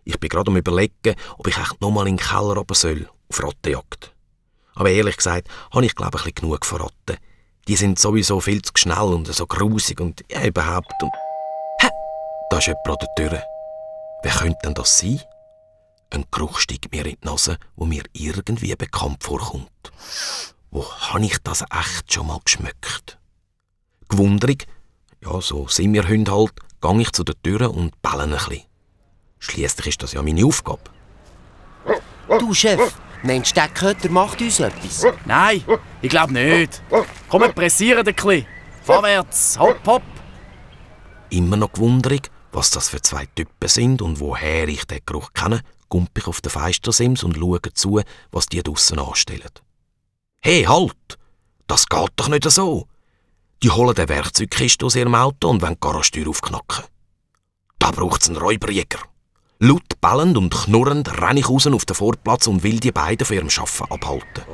Ich bin gerade am Überlegen, ob ich echt nochmal in den Keller runter soll, auf Rattenjagd. Aber ehrlich gesagt, habe ich glaube ich ein bisschen genug von Ratten. Die sind sowieso viel zu schnell und so grusig und ja, überhaupt. Und hä? Da ist jemand an der Tür. Wer könnte denn das sein? Ein Geruch steigt mir in die Nase, wo mir irgendwie bekannt vorkommt. Wo habe ich das echt schon mal geschmeckt? Gewundrig, ja, so sind wir Hunde halt, gehe ich zu der Tür und belle ein bisschen. Schliesslich ist das ja meine Aufgabe. Du, Chef, meinst du, der Köter macht uns etwas? Nein, ich glaube nicht. Komm, wir pressieren ein bisschen. Vorwärts, hopp, hopp. Immer noch gewundrig, was das für zwei Typen sind und woher ich den Geruch kenne, kump ich auf den Feistersims und schaue zu, was die draussen anstellen. Hey, halt! Das geht doch nicht so! Die holen den Werkzeugkiste aus ihrem Auto und wollen die Garagentür aufknacken. Da braucht's einen Räuberjäger. Laut bellend und knurrend renne ich raus auf den Vorplatz und will die beiden von ihrem Arbeiten abhalten.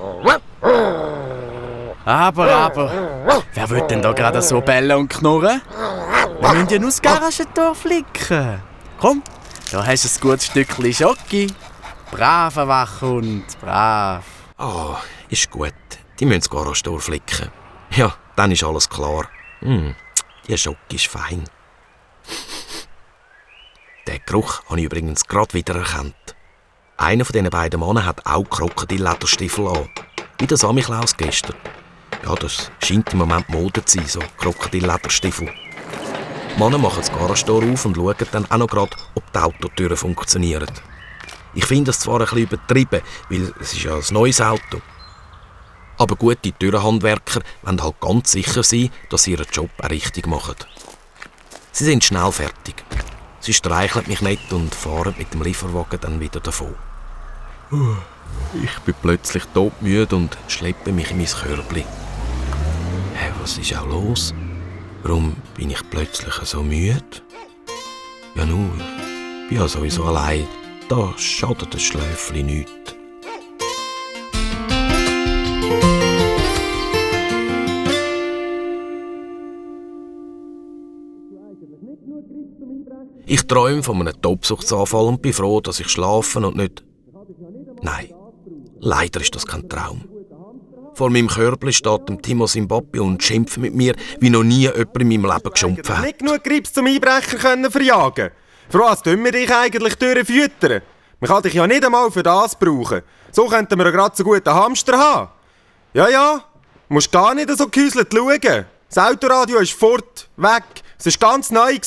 Aber, wer will denn da gerade so bellen und knurren? Wir müssen ja nur das Garagentor flicken. Komm, da hast du ein gutes Stückchen Schoki. Braver Wachhund, brav. Ah, ist gut. Die müssen das Garagentor flicken. Ja, dann ist alles klar. Die Schoki ist fein. Den Geruch habe ich übrigens gerade wieder erkannt. Einer von diesen beiden Männern hat auch Krokodillederstiefel an. Wie der Samichlaus gestern. Ja, das scheint im Moment Mode zu sein, so Krokodillederstiefel. Die Männer machen das Garagentor auf und schauen dann auch noch gerade, ob die Autotüren funktionieren. Ich finde das zwar ein bisschen übertrieben, weil es ist ja ein neues Auto. Aber gute Türenhandwerker wollen halt ganz sicher sein, dass sie ihren Job auch richtig machen. Sie sind schnell fertig. Sie streicheln mich nicht und fahren mit dem Lieferwagen dann wieder davon. Ich bin plötzlich todmüde und schleppe mich in mein Körbchen. Hey, was ist auch los? Warum bin ich plötzlich so müde? Ja nur, ich bin ja sowieso allein. Da schadet das Schläfchen nichts. Ich träume von einem Tobsuchtsanfall und bin froh, dass ich schlafe und nicht... Nein, leider ist das kein Traum. Vor meinem Körbchen steht dem Timo Simbabwe und schimpft mit mir, wie noch nie jemand in meinem Leben geschumpft hat. Nicht genug Grips zum Einbrecher können verjagen. Für was tun wir dich eigentlich durchfüttern? Man kann dich ja nicht einmal für das brauchen. So könnten wir ja gerade so guten Hamster haben. Ja, musst gar nicht so gehäuselt schauen. Das Autoradio ist fort, weg. Es war ganz neu.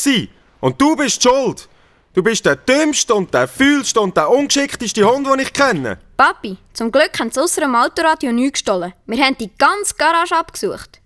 Und du bist schuld. Du bist der dümmste und der fühlste und der ungeschickteste Hund, den ich kenne. Papi, zum Glück haben sie ausser dem Autoradio nichts gestohlen. Wir haben die ganze Garage abgesucht.